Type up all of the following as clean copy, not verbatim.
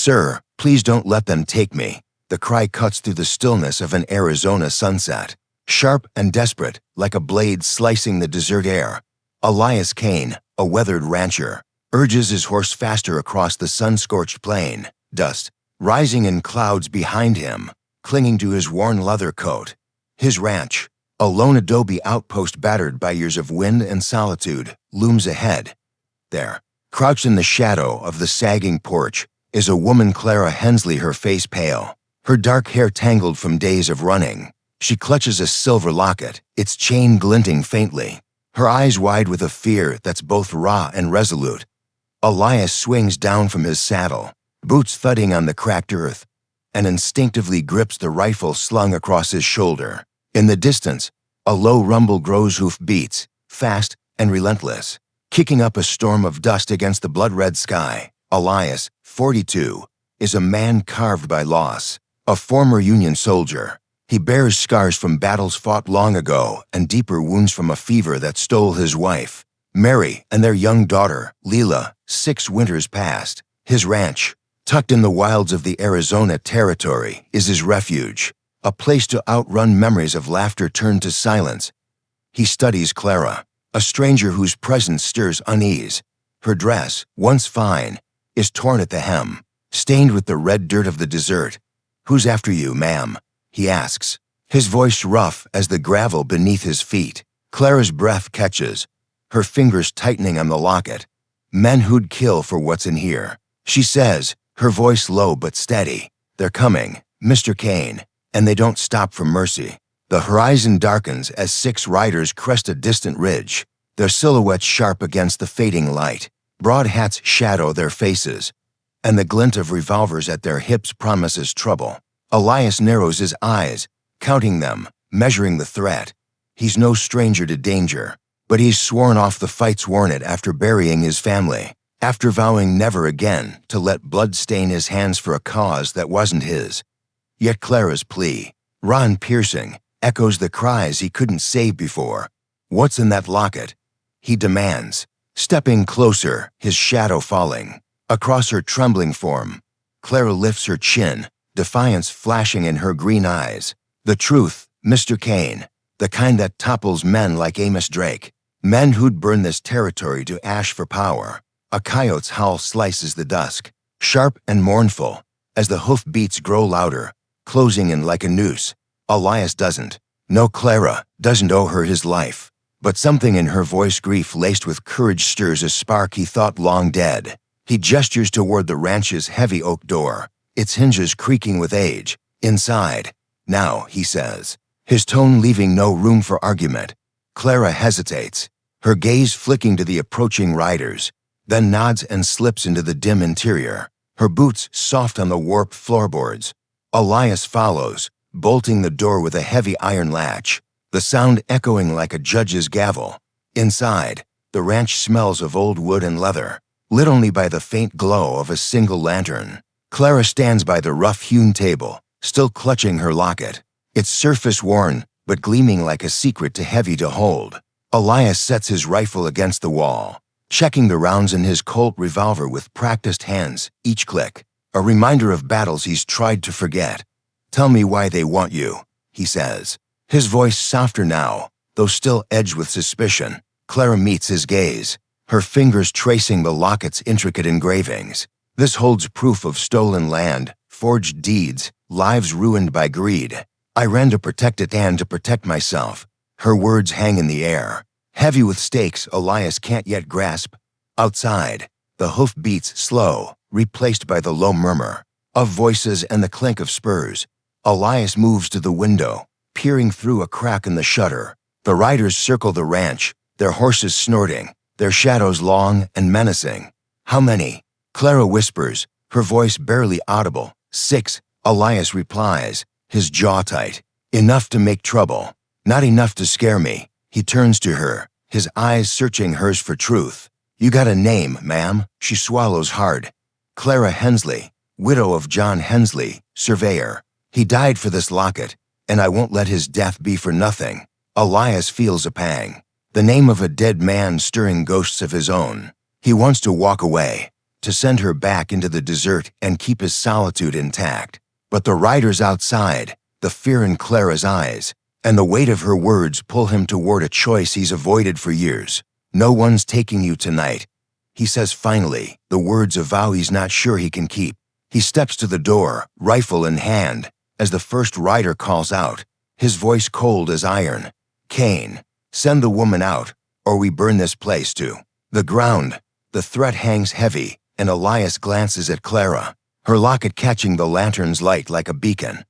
"Sir, please don't let them take me." The cry cuts through the stillness of an Arizona sunset. Sharp and desperate, like a blade slicing the desert air, Elias Kane, a weathered rancher, urges his horse faster across the sun-scorched plain, dust rising in clouds behind him, clinging to his worn leather coat. His ranch, a lone adobe outpost battered by years of wind and solitude, looms ahead. There, crouched in the shadow of the sagging porch, is a woman, Clara Hensley, her face pale, her dark hair tangled from days of running. She clutches a silver locket, its chain glinting faintly, her eyes wide with a fear that's both raw and resolute. Elias swings down from his saddle, boots thudding on the cracked earth, and instinctively grips the rifle slung across his shoulder. In the distance, a low rumble grows hoofbeats, fast and relentless, kicking up a storm of dust against the blood-red sky. Elias, 42, is a man carved by loss, a former Union soldier. He bears scars from battles fought long ago and deeper wounds from a fever that stole his wife, Mary, and their young daughter, Leela, 6 winters past. His ranch, tucked in the wilds of the Arizona Territory, is his refuge, a place to outrun memories of laughter turned to silence. He studies Clara, a stranger whose presence stirs unease. Her dress, once fine, is torn at the hem, stained with the red dirt of the desert. "Who's after you, ma'am?" he asks, his voice rough as the gravel beneath his feet. Clara's breath catches, her fingers tightening on the locket. "Men who'd kill for what's in here," she says, her voice low but steady. "They're coming, Mr. Kane, and they don't stop for mercy." The horizon darkens as 6 riders crest a distant ridge, their silhouettes sharp against the fading light. Broad hats shadow their faces, and the glint of revolvers at their hips promises trouble. Elias narrows his eyes, counting them, measuring the threat. He's no stranger to danger, but he's sworn off the fight's worn it after burying his family, after vowing never again to let blood stain his hands for a cause that wasn't his. Yet Clara's plea, raw and piercing, echoes the cries he couldn't save before. "What's in that locket?" he demands, stepping closer, his shadow falling across her trembling form. Clara lifts her chin, defiance flashing in her green eyes. "The truth, Mr. Kane, the kind that topples men like Amos Drake, men who'd burn this territory to ash for power." A coyote's howl slices the dusk, sharp and mournful, as the hoofbeats grow louder, closing in like a noose. Elias doesn't. No, Clara doesn't owe her his life, but something in her voice, grief laced with courage, stirs a spark he thought long dead. He gestures toward the ranch's heavy oak door, its hinges creaking with age. "Inside, now," he says, his tone leaving no room for argument. Clara hesitates, her gaze flicking to the approaching riders, then nods and slips into the dim interior, her boots soft on the warped floorboards. Elias follows, bolting the door with a heavy iron latch, the sound echoing like a judge's gavel. Inside, the ranch smells of old wood and leather, lit only by the faint glow of a single lantern. Clara stands by the rough-hewn table, still clutching her locket, its surface worn but gleaming like a secret too heavy to hold. Elias sets his rifle against the wall, checking the rounds in his Colt revolver with practiced hands, each click a reminder of battles he's tried to forget. "Tell me why they want you," he says, his voice softer now, though still edged with suspicion. Clara meets his gaze, her fingers tracing the locket's intricate engravings. "This holds proof of stolen land, forged deeds, lives ruined by greed. I ran to protect it and to protect myself." Her words hang in the air, heavy with stakes Elias can't yet grasp. Outside, the hoof beats slow, replaced by the low murmur of voices and the clink of spurs. Elias moves to the window, peering through a crack in the shutter. The riders circle the ranch, their horses snorting, their shadows long and menacing. "How many?" Clara whispers, her voice barely audible. "6, Elias replies, his jaw tight. "Enough to make trouble, not enough to scare me." He turns to her, his eyes searching hers for truth. "You got a name, ma'am?" She swallows hard. "Clara Hensley, widow of John Hensley, surveyor. He died for this locket, and I won't let his death be for nothing." Elias feels a pang, the name of a dead man stirring ghosts of his own. He wants to walk away, to send her back into the desert and keep his solitude intact. But the riders outside, the fear in Clara's eyes, and the weight of her words pull him toward a choice he's avoided for years. "No one's taking you tonight," he says finally, the words a vow he's not sure he can keep. He steps to the door, rifle in hand, as the first rider calls out, his voice cold as iron. "Cain, send the woman out, or we burn this place too." The ground, the threat hangs heavy, and Elias glances at Clara, her locket catching the lantern's light like a beacon.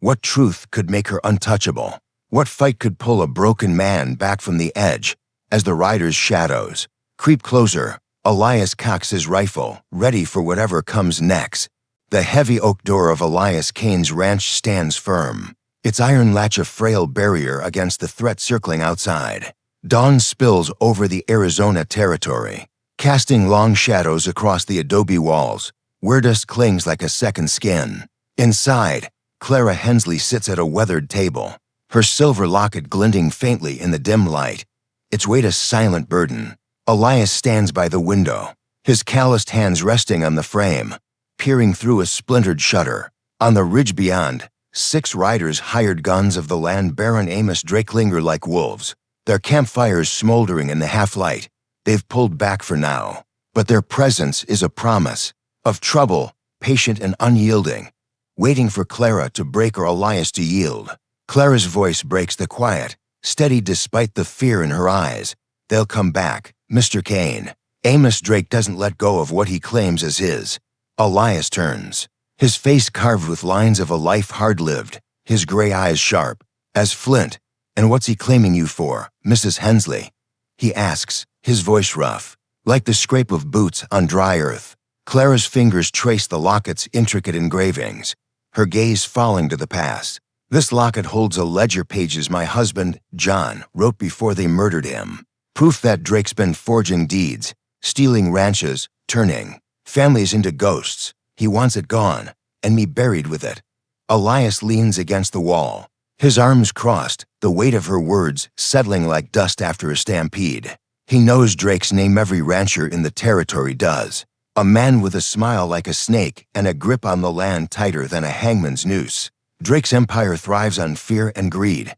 What truth could make her untouchable? What fight could pull a broken man back from the edge? As the riders' shadows creep closer, Elias cocks his rifle, ready for whatever comes next. The heavy oak door of Elias Cain's ranch stands firm, its iron latch a frail barrier against the threat circling outside. Dawn spills over the Arizona territory, casting long shadows across the adobe walls, where dust clings like a second skin. Inside, Clara Hensley sits at a weathered table, her silver locket glinting faintly in the dim light, its weight a silent burden. Elias stands by the window, his calloused hands resting on the frame, peering through a splintered shutter. On the ridge beyond, 6 riders hired guns of the land Baron Amos Drake linger like wolves, their campfires smoldering in the half-light. They've pulled back for now, but their presence is a promise of trouble, patient and unyielding, waiting for Clara to break or Elias to yield. Clara's voice breaks the quiet, steady despite the fear in her eyes. "They'll come back, Mr. Cain." Amos Drake doesn't let go of what he claims as his. Elias turns, his face carved with lines of a life hard-lived, his gray eyes sharp as flint. "And what's he claiming you for, Mrs. Hensley?" he asks, his voice rough, like the scrape of boots on dry earth. Clara's fingers trace the locket's intricate engravings, her gaze falling to the past. "This locket holds a ledger pages my husband, John, wrote before they murdered him. Proof that Drake's been forging deeds, stealing ranches, turning families into ghosts. He wants it gone, and me buried with it." Elias leans against the wall, his arms crossed, the weight of her words settling like dust after a stampede. He knows Drake's name every rancher in the territory does. A man with a smile like a snake and a grip on the land tighter than a hangman's noose. Drake's empire thrives on fear and greed.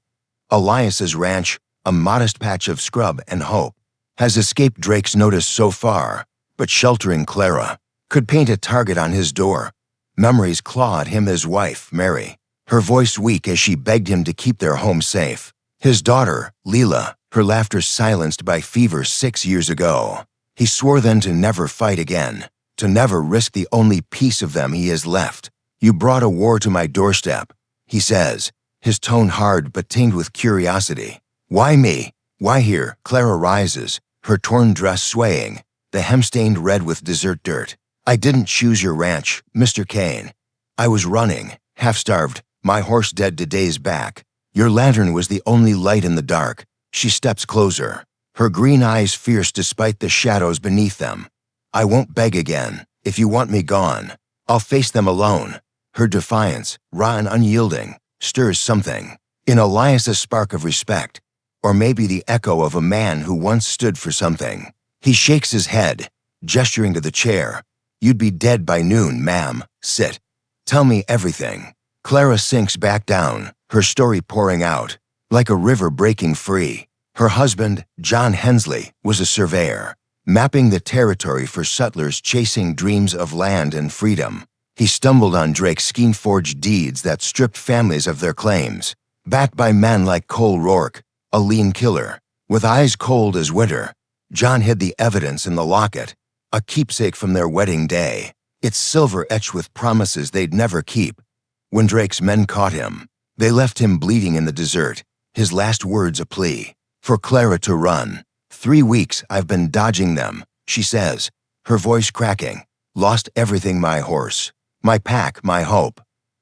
Elias's ranch, a modest patch of scrub and hope, has escaped Drake's notice so far, but sheltering Clara could paint a target on his door. Memories claw at him, his wife, Mary, her voice weak as she begged him to keep their home safe. His daughter, Leela, her laughter silenced by fever 6 years ago. He swore then to never fight again, to never risk the only piece of them he has left. "You brought a war to my doorstep," he says, his tone hard but tinged with curiosity. "Why me? Why here?" Clara rises, her torn dress swaying, the hem stained red with desert dirt. "I didn't choose your ranch, Mr. Cain. I was running, half-starved, my horse dead to days back. Your lantern was the only light in the dark." She steps closer, her green eyes fierce despite the shadows beneath them. "I won't beg again. If you want me gone, I'll face them alone." Her defiance, raw and unyielding, stirs something. In Elias a spark of respect, or maybe the echo of a man who once stood for something. He shakes his head, gesturing to the chair. "You'd be dead by noon, ma'am. Sit. Tell me everything." Clara sinks back down, her story pouring out, like a river breaking free. Her husband, John Hensley, was a surveyor, mapping the territory for settlers chasing dreams of land and freedom. He stumbled on Drake's scheme-forged deeds that stripped families of their claims. Backed by men like Cole Rourke, a lean killer, with eyes cold as winter, John hid the evidence in the locket, a keepsake from their wedding day, its silver etched with promises they'd never keep. When Drake's men caught him, they left him bleeding in the desert, his last words a plea for Clara to run. 3 weeks I've been dodging them, she says, her voice cracking. Lost everything, my horse, my pack, my hope.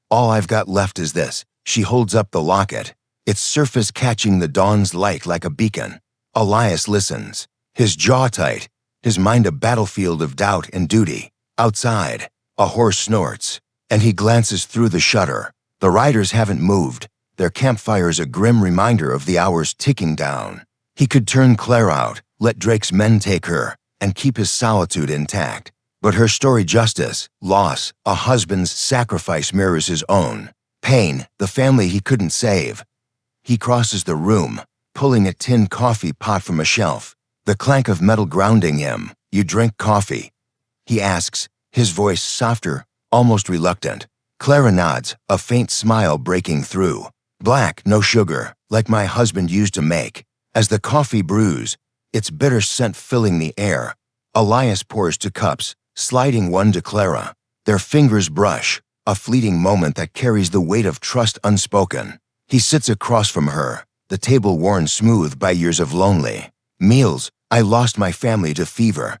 All I've got left is this. She holds up the locket, its surface catching the dawn's light like a beacon. Elias listens, his jaw tight, his mind a battlefield of doubt and duty. Outside, a horse snorts, and he glances through the shutter. The riders haven't moved, their campfires a grim reminder of the hours ticking down. He could turn Clara out, let Drake's men take her, and keep his solitude intact. But her story justice, loss, a husband's sacrifice mirrors his own. Pain, the family he couldn't save. He crosses the room, pulling a tin coffee pot from a shelf, the clank of metal grounding him. You drink coffee? He asks, his voice softer, almost reluctant. Clara nods, a faint smile breaking through. Black, no sugar, like my husband used to make. As the coffee brews, its bitter scent filling the air, Elias pours 2 cups, sliding one to Clara. Their fingers brush, a fleeting moment that carries the weight of trust unspoken. He sits across from her, the table worn smooth by years of lonely meals. I lost my family to fever,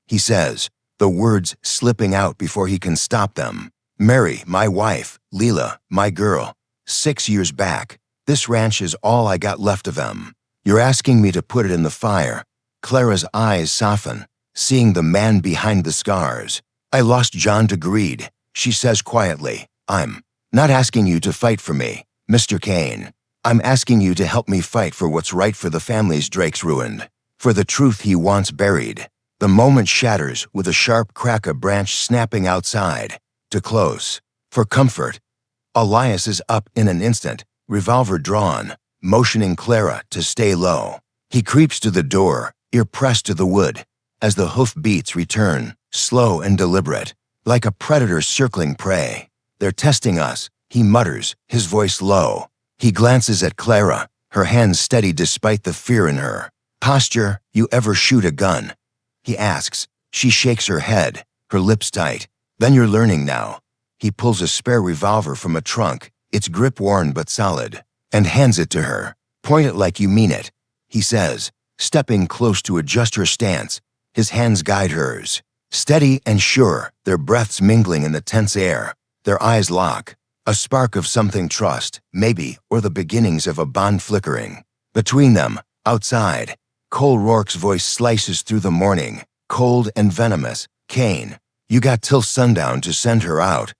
he says, the words slipping out before he can stop them. Mary, my wife, Leela, my girl. 6 years back. This ranch is all I got left of them. You're asking me to put it in the fire. Clara's eyes soften, seeing the man behind the scars. I lost John to greed, she says quietly. I'm not asking you to fight for me, Mr. Kane. I'm asking you to help me fight for what's right for the families Drake's ruined, for the truth he wants buried. The moment shatters with a sharp crack, a branch snapping outside. To close. For comfort. Elias is up in an instant, revolver drawn, motioning Clara to stay low. He creeps to the door, ear pressed to the wood, as the hoof beats return, slow and deliberate, like a predator circling prey. They're testing us, he mutters, his voice low. He glances at Clara, her hands steady despite the fear in her posture. You ever shoot a gun? He asks. She shakes her head, her lips tight. Then you're learning now. He pulls a spare revolver from a trunk, its grip worn but solid, and hands it to her. Point it like you mean it, he says, stepping close to adjust her stance. His hands guide hers. Steady and sure, their breaths mingling in the tense air. Their eyes lock. A spark of something trust, maybe, or the beginnings of a bond flickering. Between them, outside, Cole Rourke's voice slices through the morning, cold and venomous. Kane, you got till sundown to send her out.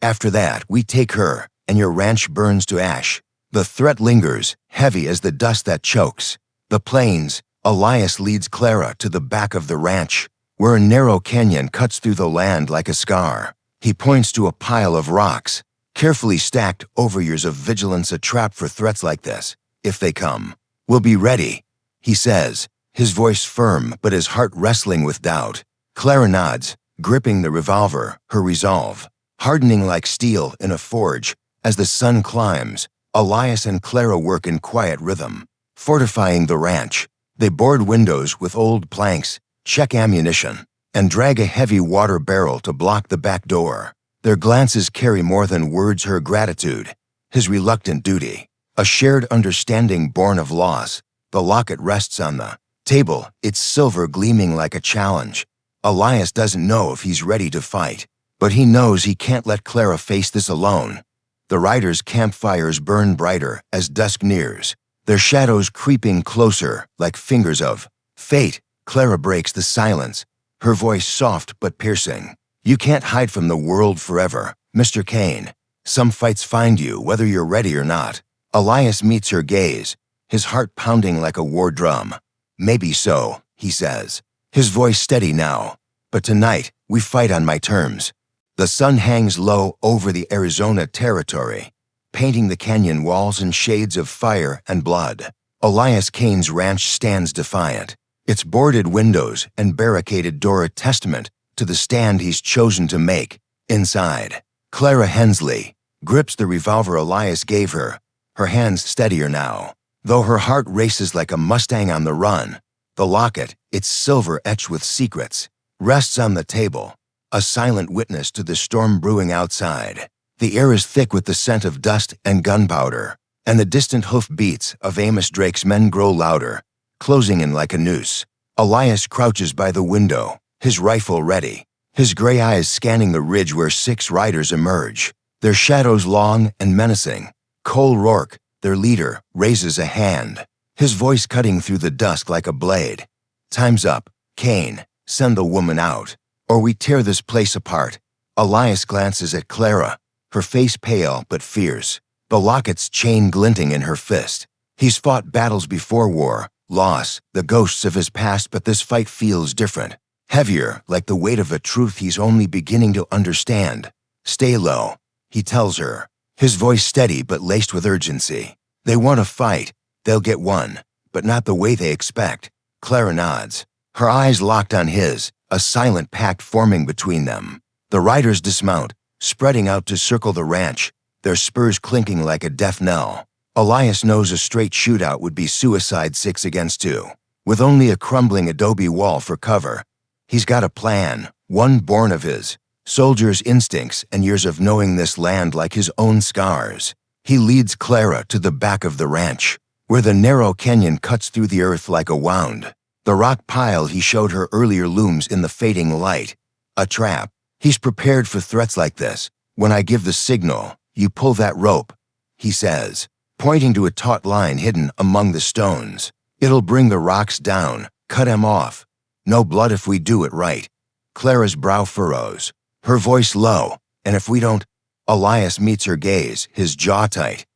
After that, we take her, and your ranch burns to ash. The threat lingers, heavy as the dust that chokes. The plains. Elias leads Clara to the back of the ranch, where a narrow canyon cuts through the land like a scar. He points to a pile of rocks, carefully stacked over years of vigilance, a trap for threats like this. If they come, we'll be ready, he says, his voice firm but his heart wrestling with doubt. Clara nods, gripping the revolver, her resolve hardening like steel in a forge. As the sun climbs, Elias and Clara work in quiet rhythm, fortifying the ranch. They board windows with old planks, check ammunition, and drag a heavy water barrel to block the back door. Their glances carry more than words, her gratitude, his reluctant duty, a shared understanding born of loss. The locket rests on the table, its silver gleaming like a challenge. Elias doesn't know if he's ready to fight, but he knows he can't let Clara face this alone. The riders' campfires burn brighter as dusk nears, their shadows creeping closer like fingers of fate. Clara breaks the silence, her voice soft but piercing. You can't hide from the world forever, Mr. Kane. Some fights find you whether you're ready or not. Elias meets her gaze, his heart pounding like a war drum. Maybe so, he says, his voice steady now. But tonight, we fight on my terms. The sun hangs low over the Arizona territory, painting the canyon walls in shades of fire and blood. Elias Kane's ranch stands defiant, its boarded windows and barricaded door a testament to the stand he's chosen to make. Inside, Clara Hensley grips the revolver Elias gave her, her hands steadier now, though her heart races like a Mustang on the run. The locket, its silver etched with secrets, rests on the table, a silent witness to the storm brewing outside. The air is thick with the scent of dust and gunpowder, and the distant hoof beats of Amos Drake's men grow louder, closing in like a noose. Elias crouches by the window, his rifle ready, his gray eyes scanning the ridge where 6 riders emerge, their shadows long and menacing. Cole Rourke, their leader, raises a hand, his voice cutting through the dusk like a blade. Time's up, Kane. Send the woman out, or we tear this place apart. Elias glances at Clara, her face pale but fierce, the locket's chain glinting in her fist. He's fought battles before war, loss, the ghosts of his past, but this fight feels different. heavier, like the weight of a truth he's only beginning to understand. Stay low, he tells her, his voice steady but laced with urgency. They want to fight. They'll get one, but not the way they expect. Clara nods, her eyes locked on his, a silent pact forming between them. The riders dismount, spreading out to circle the ranch, their spurs clinking like a death knell. Elias knows a straight shootout would be suicide 6 against 2. With only a crumbling adobe wall for cover, he's got a plan, one born of his soldier's instincts and years of knowing this land like his own scars. He leads Clara to the back of the ranch, where the narrow canyon cuts through the earth like a wound. The rock pile he showed her earlier looms in the fading light. A trap. He's prepared for threats like this. When I give the signal, you pull that rope, he says, pointing to a taut line hidden among the stones. It'll bring the rocks down, cut him off. No blood if we do it right. Clara's brow furrows, her voice low, and if we don't, Elias meets her gaze, his jaw tight.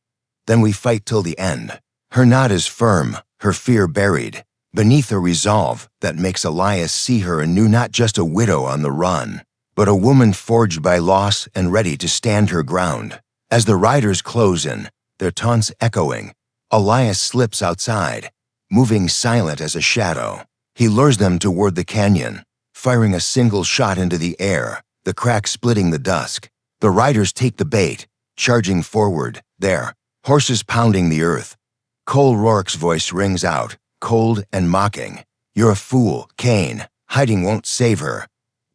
Then we fight till the end. Her nod is firm, her fear buried, beneath a resolve that makes Elias see her anew, not just a widow on the run, but a woman forged by loss and ready to stand her ground. As the riders close in, their taunts echoing, Elias slips outside, moving silent as a shadow. He lures them toward the canyon, firing a single shot into the air, the crack splitting the dusk. The riders take the bait, charging forward, their horses pounding the earth. Cole Rourke's voice rings out, cold and mocking. You're a fool, Cain. Hiding won't save her.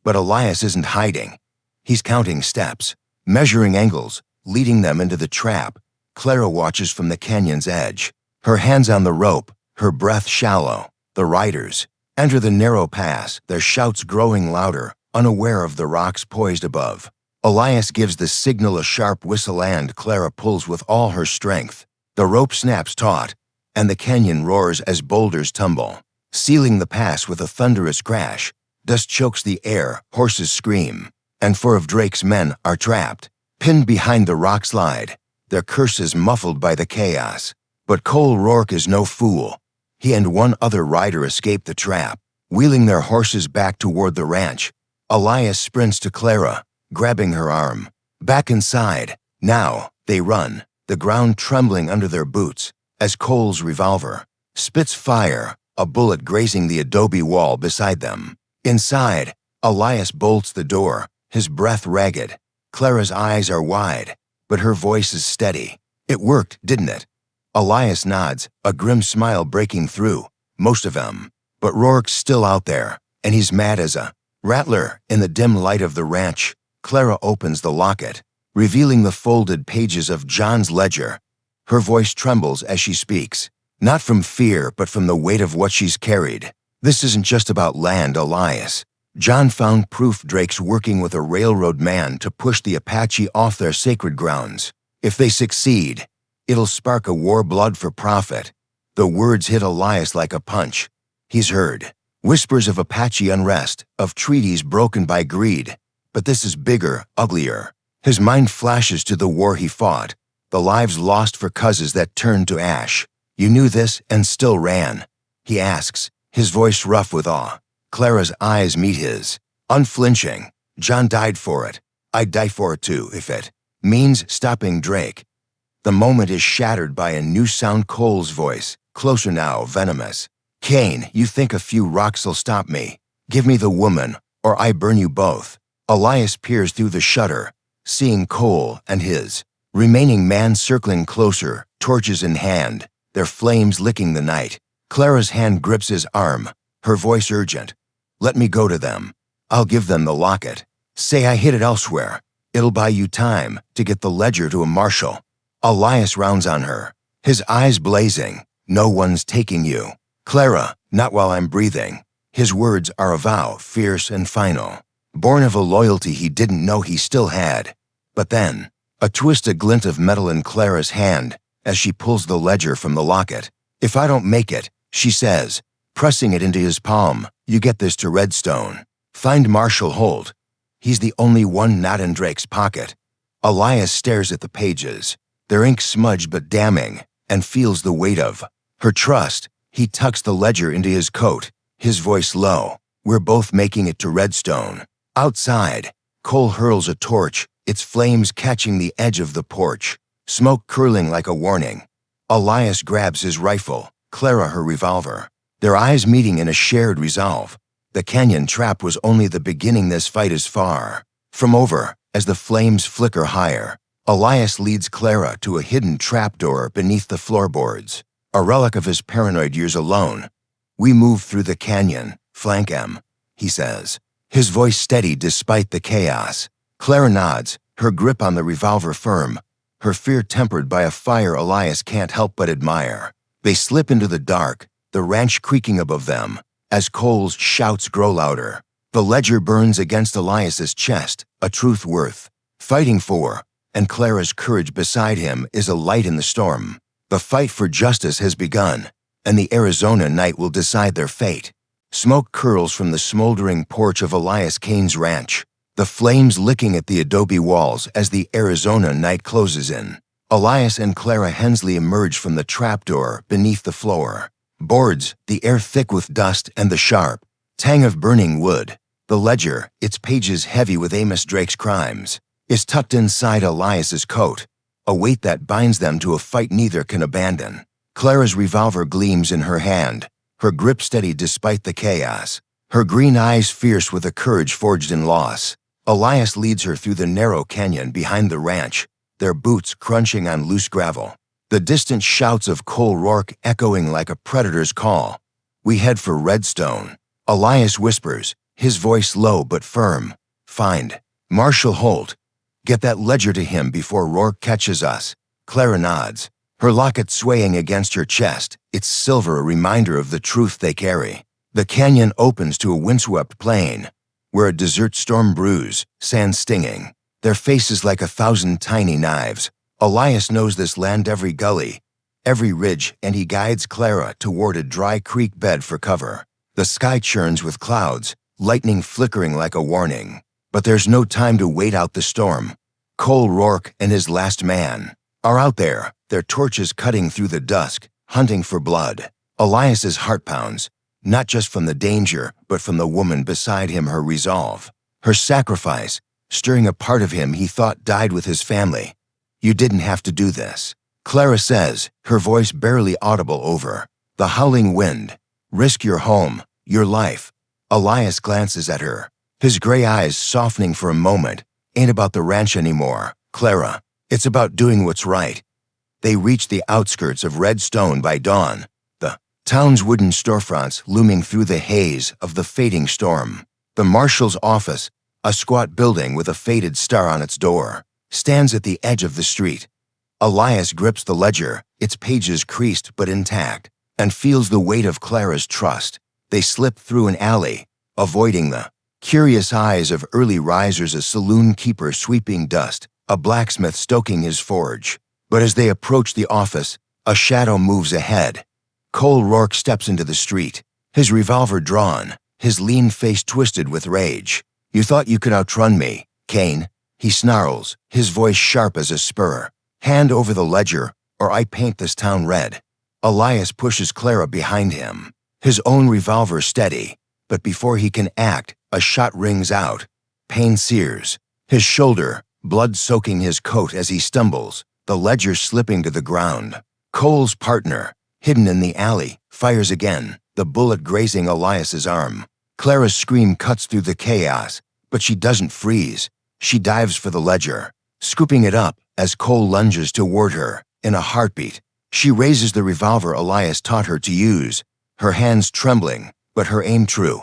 But Elias isn't hiding. He's counting steps, measuring angles, leading them into the trap. Clara watches from the canyon's edge, her hands on the rope, her breath shallow. The riders enter the narrow pass, their shouts growing louder, unaware of the rocks poised above. Elias gives the signal, a sharp whistle, and Clara pulls with all her strength. The rope snaps taut, and the canyon roars as boulders tumble, sealing the pass with a thunderous crash. Dust chokes the air, horses scream, and 4 of Drake's men are trapped, pinned behind the rock slide, their curses muffled by the chaos. But Cole Rourke is no fool. He and 1 other rider escape the trap, wheeling their horses back toward the ranch. Elias sprints to Clara, grabbing her arm. Back inside, now, they run, the ground trembling under their boots, as Cole's revolver spits fire, a bullet grazing the adobe wall beside them. Inside, Elias bolts the door, his breath ragged. Clara's eyes are wide, but her voice is steady. It worked, didn't it? Elias nods, a grim smile breaking through most of them. But Rourke's still out there, and he's mad as a rattler. In the dim light of the ranch, Clara opens the locket, revealing the folded pages of John's ledger. Her voice trembles as she speaks, not from fear but from the weight of what she's carried. This isn't just about land, Elias. John found proof Drake's working with a railroad man to push the Apache off their sacred grounds. If they succeed, it'll spark a war blood for profit. The words hit Elias like a punch. He's heard whispers of Apache unrest, of treaties broken by greed. But this is bigger, uglier. His mind flashes to the war he fought, the lives lost for causes that turned to ash. You knew this and still ran, he asks, his voice rough with awe. Clara's eyes meet his, unflinching. John died for it. I'd die for it too, if it means stopping Drake. The moment is shattered by a new sound, Cole's voice, closer now, venomous. Cain, you think a few rocks'll stop me? Give me the woman, or I burn you both. Elias peers through the shutter, seeing Cole and his remaining man circling closer, torches in hand, their flames licking the night. Clara's hand grips his arm, her voice urgent. Let me go to them. I'll give them the locket. Say I hid it elsewhere. It'll buy you time to get the ledger to a marshal. Elias rounds on her, his eyes blazing. No one's taking you. Clara, not while I'm breathing. His words are a vow, fierce and final, born of a loyalty he didn't know he still had. But then, a twisted glint of metal in Clara's hand as she pulls the ledger from the locket. If I don't make it, she says, pressing it into his palm, you get this to Redstone. Find Marshall Holt. He's the only one not in Drake's pocket. Elias stares at the pages, their ink smudged but damning, and feels the weight of her trust. He tucks the ledger into his coat, his voice low. We're both making it to Redstone. Outside, Cole hurls a torch, its flames catching the edge of the porch, smoke curling like a warning. Elias grabs his rifle, Clara her revolver, their eyes meeting in a shared resolve. The canyon trap was only the beginning. This fight is far from over. As the flames flicker higher, Elias leads Clara to a hidden trapdoor beneath the floorboards, a relic of his paranoid years alone. We move through the canyon, flank him, he says, his voice steady despite the chaos. Clara nods, her grip on the revolver firm, her fear tempered by a fire Elias can't help but admire. They slip into the dark, the ranch creaking above them, as Cole's shouts grow louder. The ledger burns against Elias's chest, a truth worth fighting for, and Clara's courage beside him is a light in the storm. The fight for justice has begun, and the Arizona night will decide their fate. Smoke curls from the smoldering porch of Elias Kane's ranch, the flames licking at the adobe walls as the Arizona night closes in. Elias and Clara Hensley emerge from the trapdoor beneath the floor. Boards, the air thick with dust and the sharp tang of burning wood. The ledger, its pages heavy with Amos Drake's crimes, is tucked inside Elias's coat, a weight that binds them to a fight neither can abandon. Clara's revolver gleams in her hand, her grip steady despite the chaos, her green eyes fierce with a courage forged in loss. Elias leads her through the narrow canyon behind the ranch, their boots crunching on loose gravel. The distant shouts of Cole Rourke echoing like a predator's call. We head for Redstone. Elias whispers, his voice low but firm. Find Marshall Holt. Get that ledger to him before Rourke catches us. Clara nods, her locket swaying against her chest, its silver a reminder of the truth they carry. The canyon opens to a windswept plain, where a desert storm brews, sand stinging, their faces like 1,000 tiny knives. Elias knows this land, every gully, every ridge, and he guides Clara toward a dry creek bed for cover. The sky churns with clouds, lightning flickering like a warning. But there's no time to wait out the storm. Cole Rourke and his last man are out there, their torches cutting through the dusk, hunting for blood. Elias's heart pounds, not just from the danger, but from the woman beside him, her resolve, her sacrifice, stirring a part of him he thought died with his family. You didn't have to do this, Clara says, her voice barely audible over the howling wind. Risk your home, your life. Elias glances at her, his gray eyes softening for a moment. Ain't about the ranch anymore, Clara. It's about doing what's right. They reach the outskirts of Redstone by dawn, the town's wooden storefronts looming through the haze of the fading storm. The marshal's office, a squat building with a faded star on its door, stands at the edge of the street. Elias grips the ledger, its pages creased but intact, and feels the weight of Clara's trust. They slip through an alley, avoiding the curious eyes of early risers, a saloon keeper sweeping dust, a blacksmith stoking his forge. But as they approach the office, a shadow moves ahead. Cole Rourke steps into the street, his revolver drawn, his lean face twisted with rage. You thought you could outrun me, Kane, he snarls, his voice sharp as a spur. Hand over the ledger, or I paint this town red. Elias pushes Clara behind him, his own revolver steady, but before he can act, a shot rings out. Pain sears his shoulder, blood soaking his coat as he stumbles, the ledger slipping to the ground. Cole's partner, hidden in the alley, fires again, the bullet grazing Elias's arm. Clara's scream cuts through the chaos, but she doesn't freeze. She dives for the ledger, scooping it up as Cole lunges toward her. In a heartbeat, she raises the revolver Elias taught her to use, her hands trembling, but her aim true.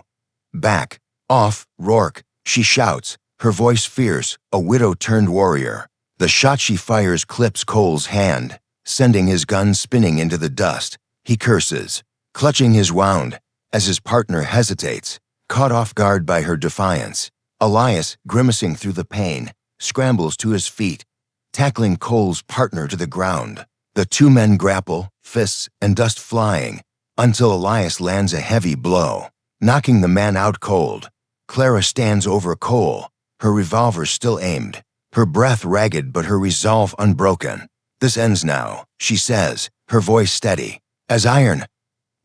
Back off, Rourke, she shouts, her voice fierce, a widow-turned warrior. The shot she fires clips Cole's hand, sending his gun spinning into the dust. He curses, clutching his wound, as his partner hesitates, caught off guard by her defiance. Elias, grimacing through the pain, scrambles to his feet, tackling Cole's partner to the ground. The two men grapple, fists and dust flying, until Elias lands a heavy blow, knocking the man out cold. Clara stands over Cole, her revolver still aimed, her breath ragged but her resolve unbroken. This ends now, she says, her voice steady as iron.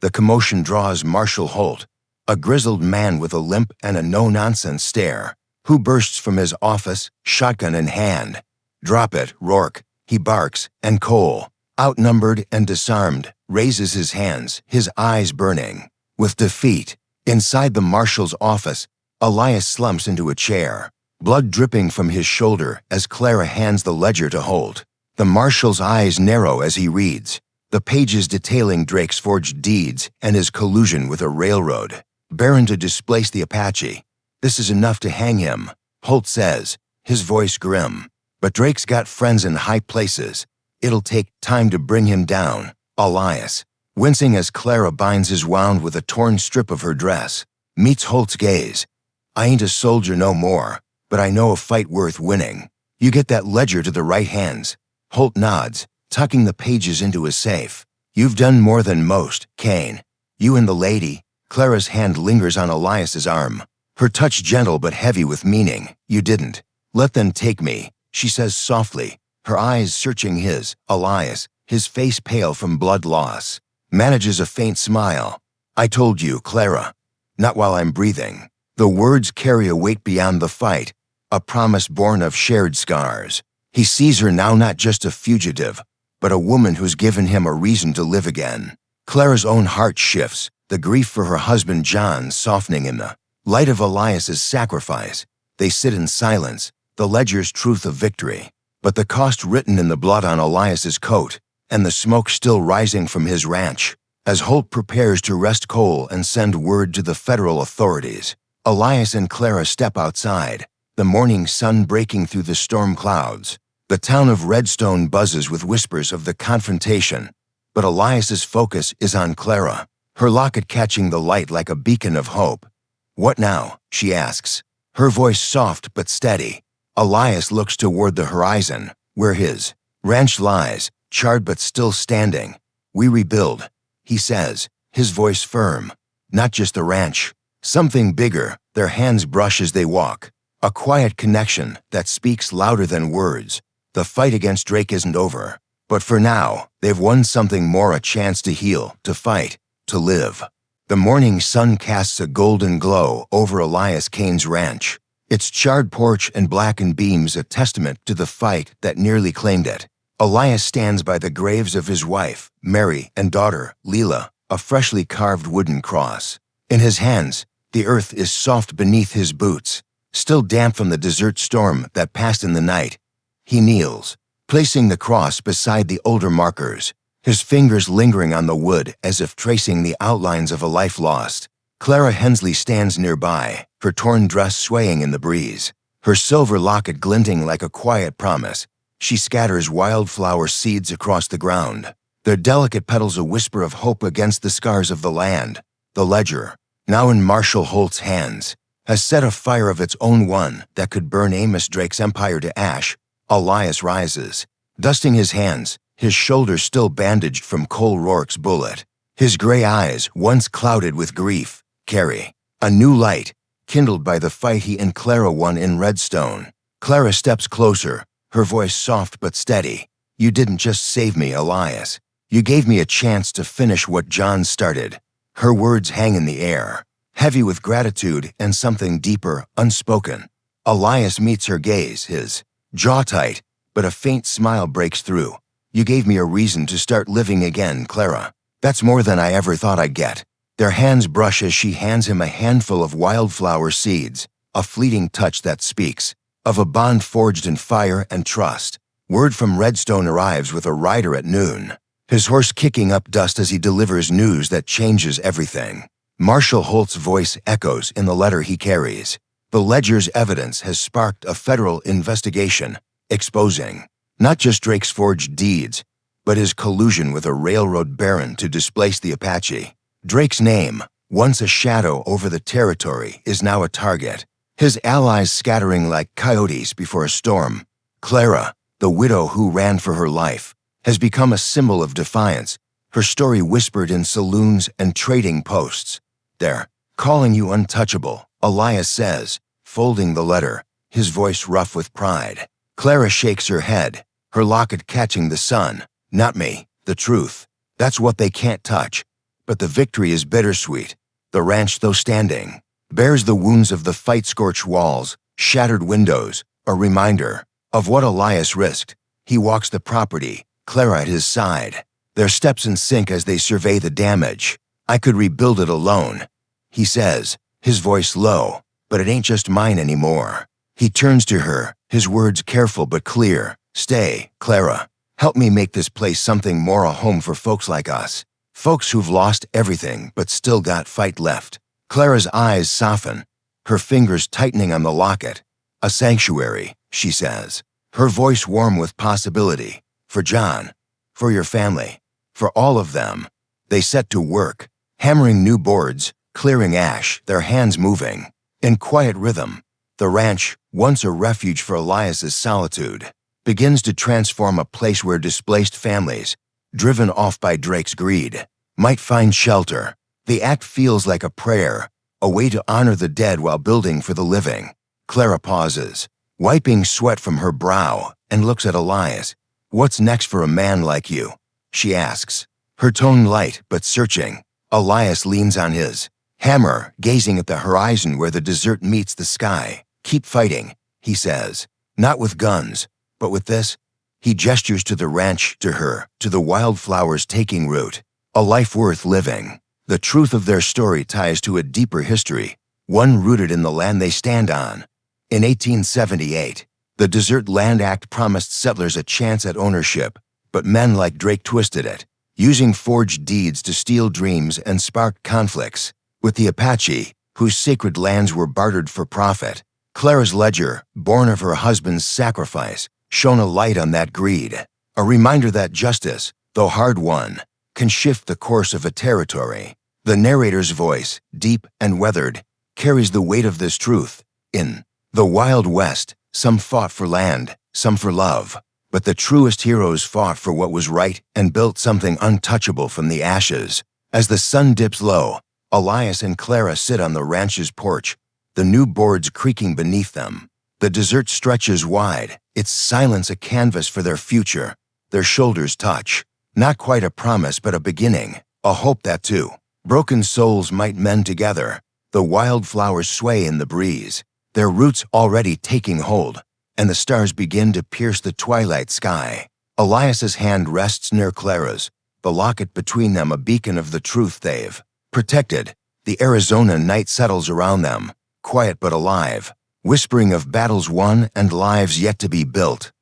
The commotion draws Marshall Holt, a grizzled man with a limp and a no-nonsense stare, who bursts from his office, shotgun in hand. "Drop it, Rourke," he barks, and Cole, outnumbered and disarmed, raises his hands, his eyes burning with defeat. Inside the marshal's office, Elias slumps into a chair, blood dripping from his shoulder as Clara hands the ledger to Holt. The marshal's eyes narrow as he reads, the pages detailing Drake's forged deeds and his collusion with a railroad baron to displace the Apache. "This is enough to hang him," Holt says, his voice grim. "But Drake's got friends in high places. It'll take time to bring him down." Elias, wincing as Clara binds his wound with a torn strip of her dress, meets Holt's gaze. "I ain't a soldier no more, but I know a fight worth winning. You get that ledger to the right hands." Holt nods, tucking the pages into his safe. "You've done more than most, Kane. You and the lady." Clara's hand lingers on Elias's arm, her touch gentle but heavy with meaning. "You didn't let them take me," she says softly, her eyes searching his. Elias, his face pale from blood loss, manages a faint smile. "I told you, Clara. Not while I'm breathing." The words carry a weight beyond the fight, a promise born of shared scars. He sees her now not just a fugitive, but a woman who's given him a reason to live again. Clara's own heart shifts, the grief for her husband John softening in the light of Elias's sacrifice. They sit in silence, the ledger's truth of victory, but the cost written in the blood on Elias's coat, and the smoke still rising from his ranch. As Holt prepares to arrest Cole and send word to the federal authorities, Elias and Clara step outside, the morning sun breaking through the storm clouds. The town of Redstone buzzes with whispers of the confrontation, but Elias's focus is on Clara, her locket catching the light like a beacon of hope. "What now?" she asks, her voice soft but steady. Elias looks toward the horizon, where his ranch lies, charred but still standing. "We rebuild," he says, his voice firm. "Not just the ranch. Something bigger." Their hands brush as they walk, a quiet connection that speaks louder than words. The fight against Drake isn't over, but for now, they've won something more: a chance to heal, to fight, to live. The morning sun casts a golden glow over Elias Kane's ranch, its charred porch and blackened beams a testament to the fight that nearly claimed it. Elias stands by the graves of his wife, Mary, and daughter, Leela, a freshly carved wooden cross. In his hands, the earth is soft beneath his boots, still damp from the desert storm that passed in the night. He kneels, placing the cross beside the older markers, his fingers lingering on the wood as if tracing the outlines of a life lost. Clara Hensley stands nearby, her torn dress swaying in the breeze, her silver locket glinting like a quiet promise. She scatters wildflower seeds across the ground, their delicate petals a whisper of hope against the scars of the land. The ledger, now in Marshal Holt's hands, has set a fire of its own, one that could burn Amos Drake's empire to ash. Elias rises, dusting his hands, his shoulders still bandaged from Cole Rourke's bullet. His gray eyes, once clouded with grief, carry a new light, kindled by the fight he and Clara won in Redstone. Clara steps closer, her voice soft but steady. "You didn't just save me, Elias. You gave me a chance to finish what John started." Her words hang in the air, heavy with gratitude and something deeper, unspoken. Elias meets her gaze, his jaw tight, but a faint smile breaks through. "You gave me a reason to start living again, Clara. That's more than I ever thought I'd get." Their hands brush as she hands him a handful of wildflower seeds, a fleeting touch that speaks of a bond forged in fire and trust. Word from Redstone arrives with a rider at noon, his horse kicking up dust as he delivers news that changes everything. Marshal Holt's voice echoes in the letter he carries. The ledger's evidence has sparked a federal investigation, exposing not just Drake's forged deeds, but his collusion with a railroad baron to displace the Apache. Drake's name, once a shadow over the territory, is now a target, his allies scattering like coyotes before a storm. Clara, the widow who ran for her life, has become a symbol of defiance, her story whispered in saloons and trading posts. "They're calling you untouchable," Elias says, folding the letter, his voice rough with pride. Clara shakes her head, her locket catching the sun. "Not me, the truth. That's what they can't touch." But the victory is bittersweet. The ranch, though standing, bears the wounds of the fight-scorched walls, shattered windows, a reminder of what Elias risked. He walks the property, Clara at his side. Their steps in sync as they survey the damage. "I could rebuild it alone," he says, his voice low, "but it ain't just mine anymore." He turns to her, his words careful but clear. "Stay, Clara. Help me make this place something more, a home for folks like us. Folks who've lost everything but still got fight left." Clara's eyes soften, her fingers tightening on the locket. "A sanctuary," she says, her voice warm with possibility. "For John, for your family, for all of them." They set to work, hammering new boards, clearing ash, their hands moving. In quiet rhythm, the ranch, once a refuge for Elias's solitude, begins to transform a place where displaced families, driven off by Drake's greed, might find shelter. The act feels like a prayer, a way to honor the dead while building for the living. Clara pauses, wiping sweat from her brow, and looks at Elias. "What's next for a man like you?" she asks, her tone light but searching. Elias leans on his hammer, gazing at the horizon where the desert meets the sky. "Keep fighting," he says, "not with guns, but with this." He gestures to the ranch, to her, to the wildflowers taking root. A life worth living. The truth of their story ties to a deeper history, one rooted in the land they stand on. In 1878, the Desert Land Act promised settlers a chance at ownership, but men like Drake twisted it, using forged deeds to steal dreams and spark conflicts with the Apache, whose sacred lands were bartered for profit. Clara's ledger, born of her husband's sacrifice, shone a light on that greed, a reminder that justice, though hard-won, can shift the course of a territory. The narrator's voice, deep and weathered, carries the weight of this truth. In the Wild West, some fought for land, some for love, but the truest heroes fought for what was right and built something untouchable from the ashes. As the sun dips low, Elias and Clara sit on the ranch's porch, the new boards creaking beneath them. The desert stretches wide, its silence a canvas for their future. Their shoulders touch, not quite a promise but a beginning, a hope that two broken souls might mend together. The wildflowers sway in the breeze, their roots already taking hold, and the stars begin to pierce the twilight sky. Elias's hand rests near Clara's, the locket between them a beacon of the truth they've protected. The Arizona night settles around them, quiet but alive, whispering of battles won and lives yet to be built.